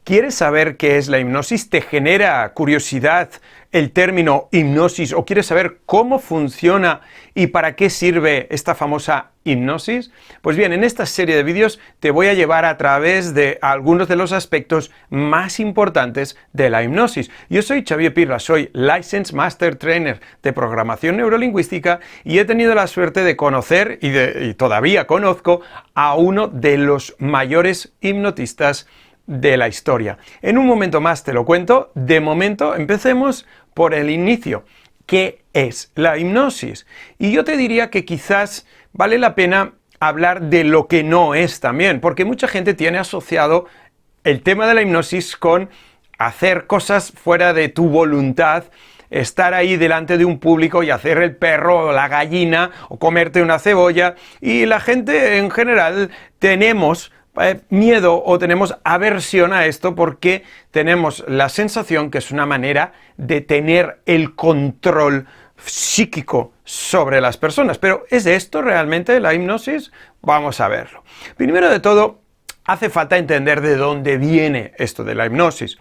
¿Quieres saber qué es la hipnosis? ¿Te genera curiosidad el término hipnosis o quieres saber cómo funciona y para qué sirve esta famosa hipnosis? Pues bien, en esta serie de vídeos te voy a llevar a través de algunos de los aspectos más importantes de la hipnosis. Yo soy Xavier Pirra, soy Licensed Master Trainer de Programación Neurolingüística y he tenido la suerte de conocer y todavía conozco a uno de los mayores hipnotistas de la historia. En un momento más te lo cuento. De momento empecemos por el inicio. ¿Qué es la hipnosis? Y yo te diría que quizás vale la pena hablar de lo que no es también, porque mucha gente tiene asociado el tema de la hipnosis con hacer cosas fuera de tu voluntad, estar ahí delante de un público y hacer el perro o la gallina o comerte una cebolla, y la gente en general tenemos miedo o tenemos aversión a esto porque tenemos la sensación que es una manera de tener el control psíquico sobre las personas. Pero ¿es esto realmente la hipnosis? Vamos a verlo. Primero de todo, hace falta entender de dónde viene esto de la hipnosis.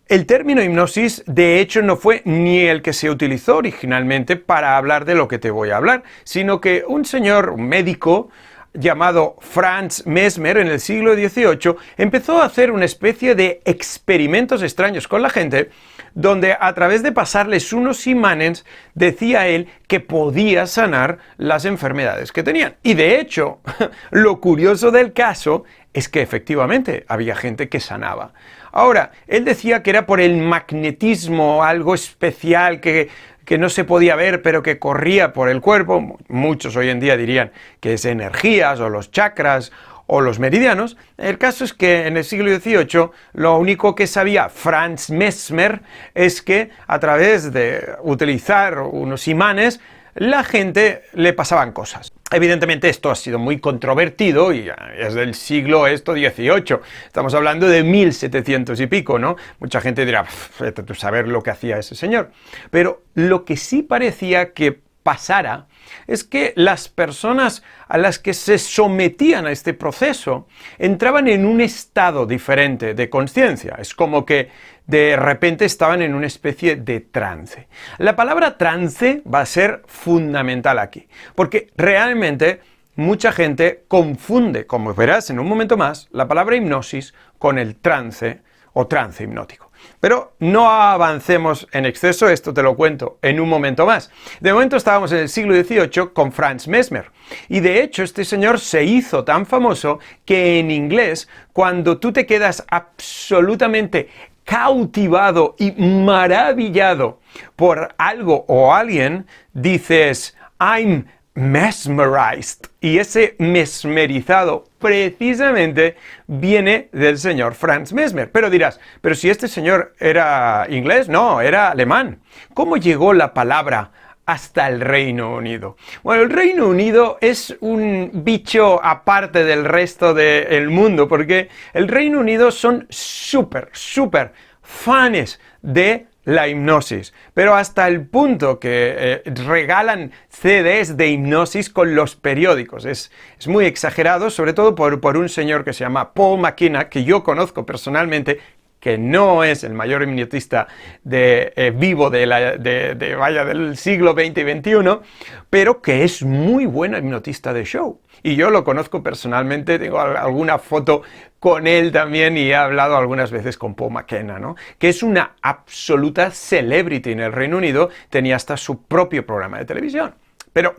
El término hipnosis, de hecho, no fue ni el que se utilizó originalmente para hablar de lo que te voy a hablar, sino que un señor, un médico, llamado Franz Mesmer en el siglo XVIII, empezó a hacer una especie de experimentos extraños con la gente, donde a través de pasarles unos imanes, decía él que podía sanar las enfermedades que tenían. Y de hecho, lo curioso del caso es que efectivamente había gente que sanaba. Ahora, él decía que era por el magnetismo, algo especial que no se podía ver, pero que corría por el cuerpo. Muchos hoy en día dirían que es energías, o los chakras, o los meridianos. El caso es que en el siglo XVIII lo único que sabía Franz Mesmer es que a través de utilizar unos imanes, la gente le pasaban cosas. Evidentemente esto ha sido muy controvertido y es del siglo XVIII. Estamos hablando de 1700 y pico, ¿no? Mucha gente dirá, vete tú a saber lo que hacía ese señor. Pero lo que sí parecía que pasara es que las personas a las que se sometían a este proceso entraban en un estado diferente de conciencia. Es como que de repente estaban en una especie de trance. La palabra trance va a ser fundamental aquí, porque realmente mucha gente confunde, como verás en un momento más, la palabra hipnosis con el trance o trance hipnótico. Pero no avancemos en exceso, esto te lo cuento en un momento más. De momento estábamos en el siglo XVIII con Franz Mesmer. Y de hecho este señor se hizo tan famoso que en inglés, cuando tú te quedas absolutamente cautivado y maravillado por algo o alguien, dices, I'm mesmerized. Y ese mesmerizado precisamente viene del señor Franz Mesmer. Pero dirás, pero si este señor era inglés, no, era alemán. ¿Cómo llegó la palabra hasta el Reino Unido? Bueno, el Reino Unido es un bicho aparte del resto del mundo, porque el Reino Unido son súper fans de la hipnosis, pero hasta el punto que regalan CDs de hipnosis con los periódicos. Es muy exagerado, sobre todo por un señor que se llama Paul McKenna, que yo conozco personalmente, que no es el mayor hipnotista vivo del siglo XX y XXI, pero que es muy buen hipnotista de show. Y yo lo conozco personalmente, tengo alguna foto con él también y he hablado algunas veces con Paul McKenna, ¿no? Que es una absoluta celebrity en el Reino Unido, tenía hasta su propio programa de televisión. Pero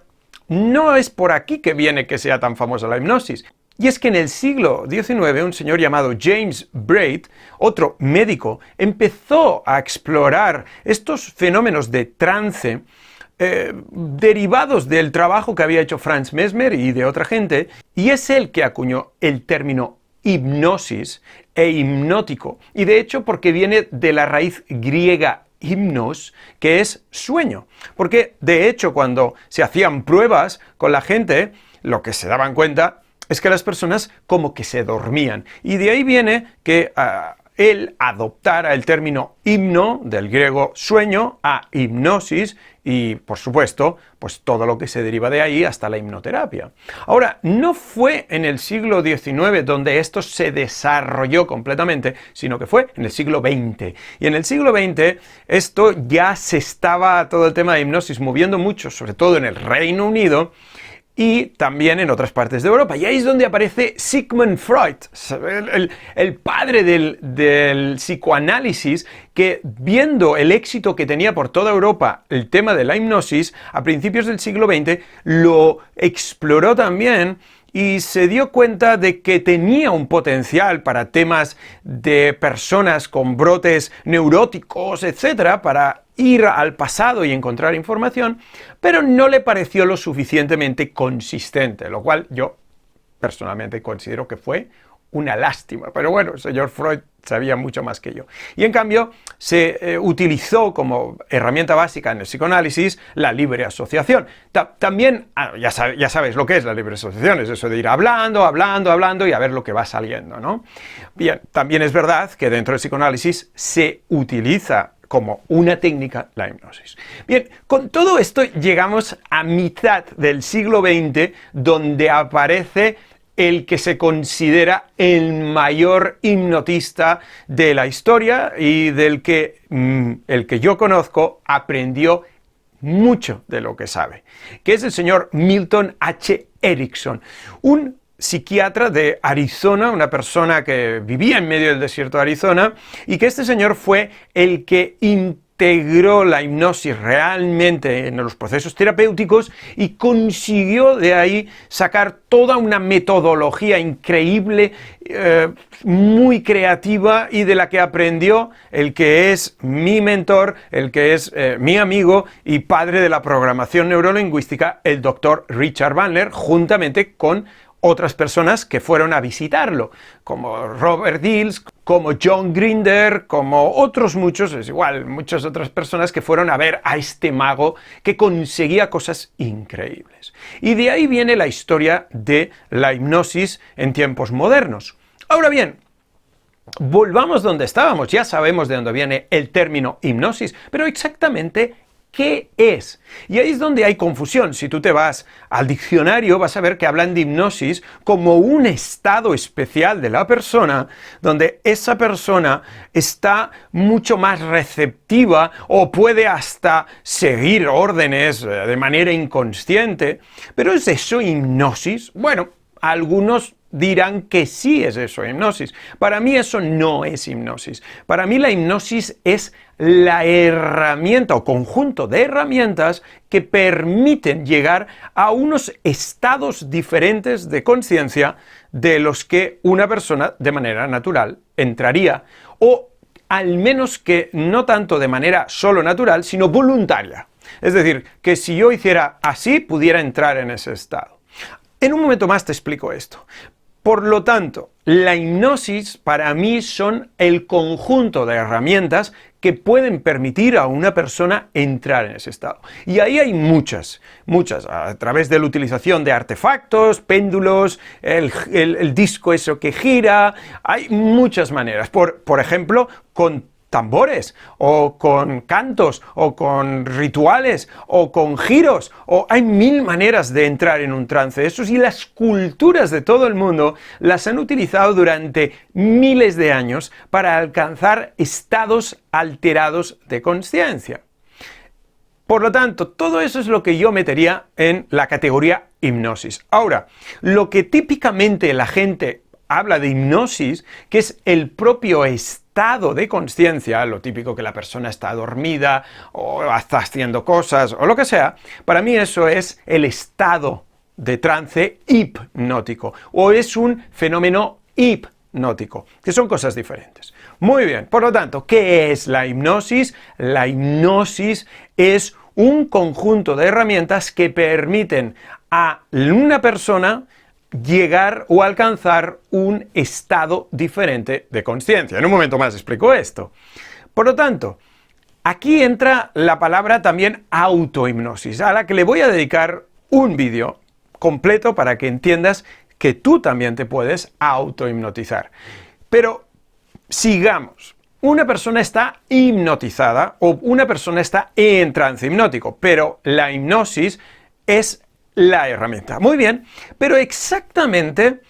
no es por aquí que viene que sea tan famosa la hipnosis. Y es que en el siglo XIX un señor llamado James Braid, otro médico, empezó a explorar estos fenómenos de trance derivados del trabajo que había hecho Franz Mesmer y de otra gente, y es él que acuñó el término hipnosis e hipnótico, y de hecho porque viene de la raíz griega hipnos, que es sueño, porque de hecho cuando se hacían pruebas con la gente, lo que se daban cuenta es que las personas como que se dormían, y de ahí viene que él adoptara el término himno, del griego sueño, a hipnosis y, por supuesto, pues todo lo que se deriva de ahí hasta la hipnoterapia. Ahora, no fue en el siglo XIX donde esto se desarrolló completamente, sino que fue en el siglo XX. Y en el siglo XX esto ya se estaba, todo el tema de hipnosis, moviendo mucho, sobre todo en el Reino Unido, y también en otras partes de Europa. Y ahí es donde aparece Sigmund Freud, el padre del psicoanálisis, que viendo el éxito que tenía por toda Europa el tema de la hipnosis, a principios del siglo XX lo exploró también y se dio cuenta de que tenía un potencial para temas de personas con brotes neuróticos, etcétera, para ir al pasado y encontrar información, pero no le pareció lo suficientemente consistente, lo cual yo personalmente considero que fue una lástima. Pero bueno, el señor Freud sabía mucho más que yo. Y en cambio se utilizó como herramienta básica en el psicoanálisis la libre asociación. También, ya sabes lo que es la libre asociación, es eso de ir hablando y a ver lo que va saliendo, ¿no? Bien, también es verdad que dentro del psicoanálisis se utiliza como una técnica la hipnosis. Bien, con todo esto llegamos a mitad del siglo XX, donde aparece el que se considera el mayor hipnotista de la historia y del que el que yo conozco aprendió mucho de lo que sabe, que es el señor Milton H. Erickson, un psiquiatra de Arizona, una persona que vivía en medio del desierto de Arizona, y que este señor fue el que integró la hipnosis realmente en los procesos terapéuticos y consiguió de ahí sacar toda una metodología increíble, muy creativa, y de la que aprendió el que es mi mentor, el que es mi amigo y padre de la programación neurolingüística, el doctor Richard Bandler, juntamente con otras personas que fueron a visitarlo, como Robert Dills, como John Grinder, como otros muchos, es igual, muchas otras personas que fueron a ver a este mago que conseguía cosas increíbles. Y de ahí viene la historia de la hipnosis en tiempos modernos. Ahora bien, volvamos donde estábamos, ya sabemos de dónde viene el término hipnosis, pero exactamente ¿qué es? Y ahí es donde hay confusión. Si tú te vas al diccionario, vas a ver que hablan de hipnosis como un estado especial de la persona, donde esa persona está mucho más receptiva o puede hasta seguir órdenes de manera inconsciente. ¿Pero es eso hipnosis? Bueno, algunos dirán que sí es eso, hipnosis. Para mí eso no es hipnosis. Para mí la hipnosis es la herramienta o conjunto de herramientas que permiten llegar a unos estados diferentes de conciencia de los que una persona de manera natural entraría, o al menos que no tanto de manera solo natural, sino voluntaria. Es decir, que si yo hiciera así, pudiera entrar en ese estado. En un momento más te explico esto. Por lo tanto, la hipnosis para mí son el conjunto de herramientas que pueden permitir a una persona entrar en ese estado. Y ahí hay muchas, a través de la utilización de artefactos, péndulos, el disco eso que gira, hay muchas maneras. Por ejemplo, con tambores, o con cantos, o con rituales, o con giros, o hay mil maneras de entrar en un trance de esos, y las culturas de todo el mundo las han utilizado durante miles de años para alcanzar estados alterados de conciencia. Por lo tanto, todo eso es lo que yo metería en la categoría hipnosis. Ahora, lo que típicamente la gente habla de hipnosis, que es el propio estado de conciencia, lo típico que la persona está dormida o está haciendo cosas o lo que sea, para mí eso es el estado de trance hipnótico o es un fenómeno hipnótico, que son cosas diferentes. Muy bien, por lo tanto, ¿qué es la hipnosis? La hipnosis es un conjunto de herramientas que permiten a una persona llegar o alcanzar un estado diferente de conciencia. En un momento más explico esto. Por lo tanto, aquí entra la palabra también autohipnosis, a la que le voy a dedicar un vídeo completo para que entiendas que tú también te puedes autohipnotizar. Pero sigamos. Una persona está hipnotizada o una persona está en trance hipnótico, pero la hipnosis es la herramienta. Muy bien, pero exactamente,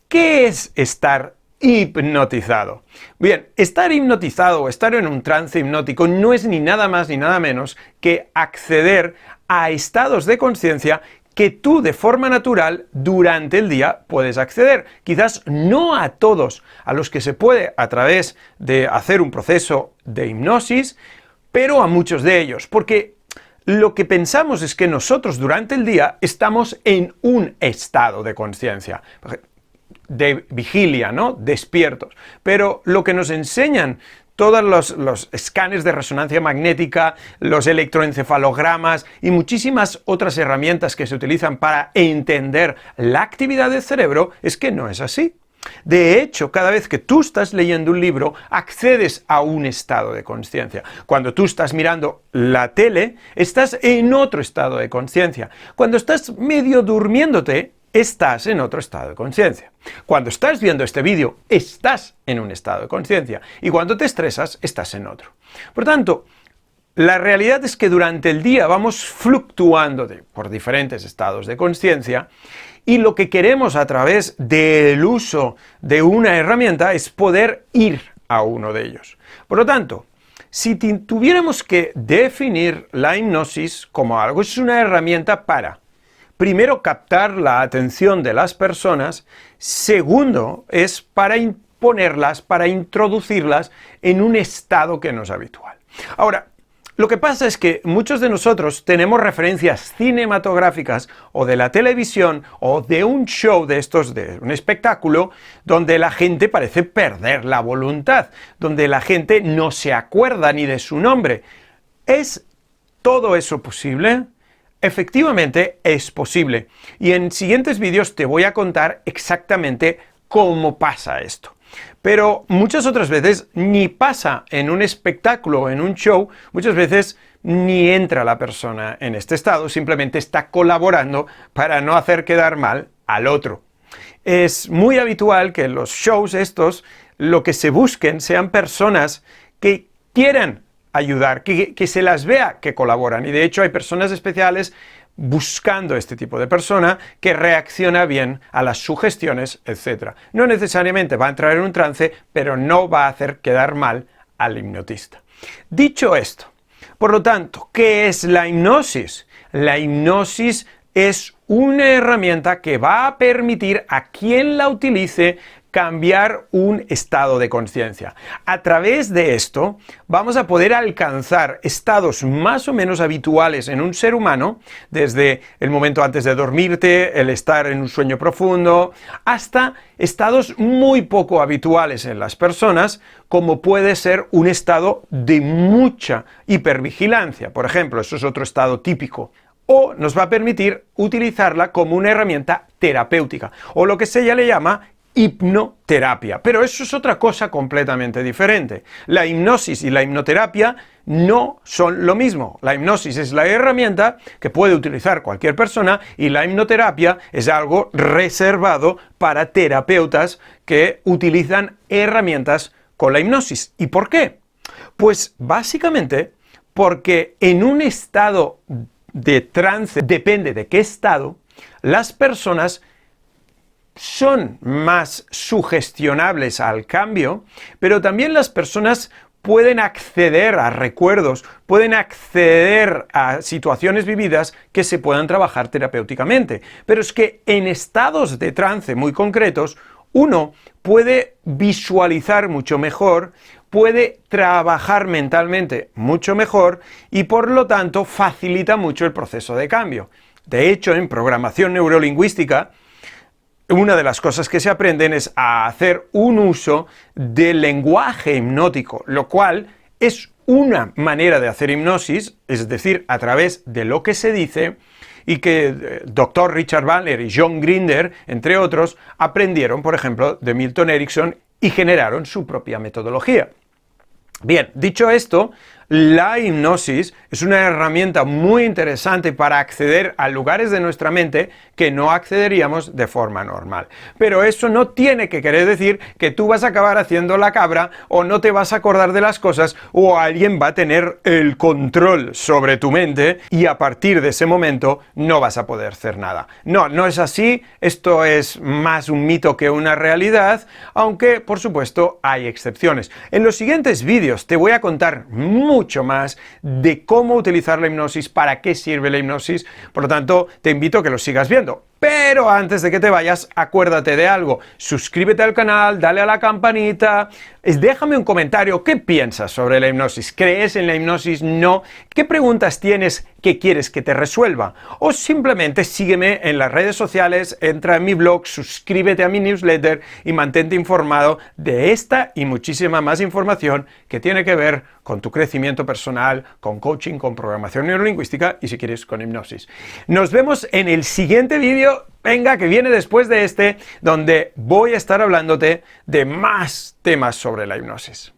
¿qué es estar hipnotizado? Bien, estar hipnotizado o estar en un trance hipnótico no es ni nada más ni nada menos que acceder a estados de conciencia que tú de forma natural durante el día puedes acceder. Quizás no a todos a los que se puede a través de hacer un proceso de hipnosis, pero a muchos de ellos, porque lo que pensamos es que nosotros durante el día estamos en un estado de conciencia, de vigilia, ¿no? Despiertos. Pero lo que nos enseñan todos los escáneres de resonancia magnética, los electroencefalogramas y muchísimas otras herramientas que se utilizan para entender la actividad del cerebro es que no es así. De hecho, cada vez que tú estás leyendo un libro, accedes a un estado de conciencia. Cuando tú estás mirando la tele, estás en otro estado de conciencia. Cuando estás medio durmiéndote, estás en otro estado de conciencia. Cuando estás viendo este vídeo, estás en un estado de conciencia. Y cuando te estresas, estás en otro. Por tanto, la realidad es que durante el día vamos fluctuando por diferentes estados de conciencia y lo que queremos a través del uso de una herramienta es poder ir a uno de ellos. Por lo tanto, si tuviéramos que definir la hipnosis como algo, es una herramienta para primero, captar la atención de las personas. Segundo, es para ponerlas, para introducirlas en un estado que no es habitual. Ahora, lo que pasa es que muchos de nosotros tenemos referencias cinematográficas o de la televisión o de un show de estos, de un espectáculo, donde la gente parece perder la voluntad, donde la gente no se acuerda ni de su nombre. ¿Es todo eso posible? Efectivamente es posible y en siguientes vídeos te voy a contar exactamente cómo pasa esto. Pero muchas otras veces ni pasa en un espectáculo o en un show, muchas veces ni entra la persona en este estado, simplemente está colaborando para no hacer quedar mal al otro. Es muy habitual que en los shows estos lo que se busquen sean personas que quieran ayudar, que se las vea que colaboran. Y de hecho hay personas especiales buscando este tipo de persona que reacciona bien a las sugestiones, etc. No necesariamente va a entrar en un trance, pero no va a hacer quedar mal al hipnotista. Dicho esto, por lo tanto, ¿qué es la hipnosis? La hipnosis es una herramienta que va a permitir a quien la utilice cambiar un estado de conciencia. A través de esto vamos a poder alcanzar estados más o menos habituales en un ser humano, desde el momento antes de dormirte, el estar en un sueño profundo, hasta estados muy poco habituales en las personas, como puede ser un estado de mucha hipervigilancia. Por ejemplo, eso es otro estado típico. O nos va a permitir utilizarla como una herramienta terapéutica, o lo que se ya le llama hipnoterapia. Pero eso es otra cosa completamente diferente. La hipnosis y la hipnoterapia no son lo mismo. La hipnosis es la herramienta que puede utilizar cualquier persona y la hipnoterapia es algo reservado para terapeutas que utilizan herramientas con la hipnosis. ¿Y por qué? Pues básicamente porque en un estado de trance, depende de qué estado, las personas son más sugestionables al cambio, pero también las personas pueden acceder a recuerdos, pueden acceder a situaciones vividas que se puedan trabajar terapéuticamente. Pero es que en estados de trance muy concretos, uno puede visualizar mucho mejor, puede trabajar mentalmente mucho mejor y por lo tanto facilita mucho el proceso de cambio. De hecho, en programación neurolingüística, una de las cosas que se aprenden es a hacer un uso del lenguaje hipnótico, lo cual es una manera de hacer hipnosis, es decir, a través de lo que se dice, y que el Dr. Richard Bandler y John Grinder, entre otros, aprendieron, por ejemplo, de Milton Erickson y generaron su propia metodología. Bien, dicho esto, la hipnosis es una herramienta muy interesante para acceder a lugares de nuestra mente que no accederíamos de forma normal. Pero eso no tiene que querer decir que tú vas a acabar haciendo la cabra o no te vas a acordar de las cosas o alguien va a tener el control sobre tu mente y a partir de ese momento no vas a poder hacer nada. No, no es así. Esto es más un mito que una realidad, aunque por supuesto hay excepciones. En los siguientes vídeos te voy a contar mucho más de cómo utilizar la hipnosis, para qué sirve la hipnosis, por lo tanto te invito a que lo sigas viendo. Pero antes de que te vayas, acuérdate de algo, suscríbete al canal, dale a la campanita, déjame un comentario, ¿qué piensas sobre la hipnosis? ¿Crees en la hipnosis? ¿No? ¿Qué preguntas tienes que quieres que te resuelva? O simplemente sígueme en las redes sociales, entra en mi blog, suscríbete a mi newsletter y mantente informado de esta y muchísima más información que tiene que ver con tu crecimiento personal, con coaching, con programación neurolingüística y si quieres con hipnosis. Nos vemos en el siguiente vídeo, venga, que viene después de este, donde voy a estar hablándote de más temas sobre la hipnosis.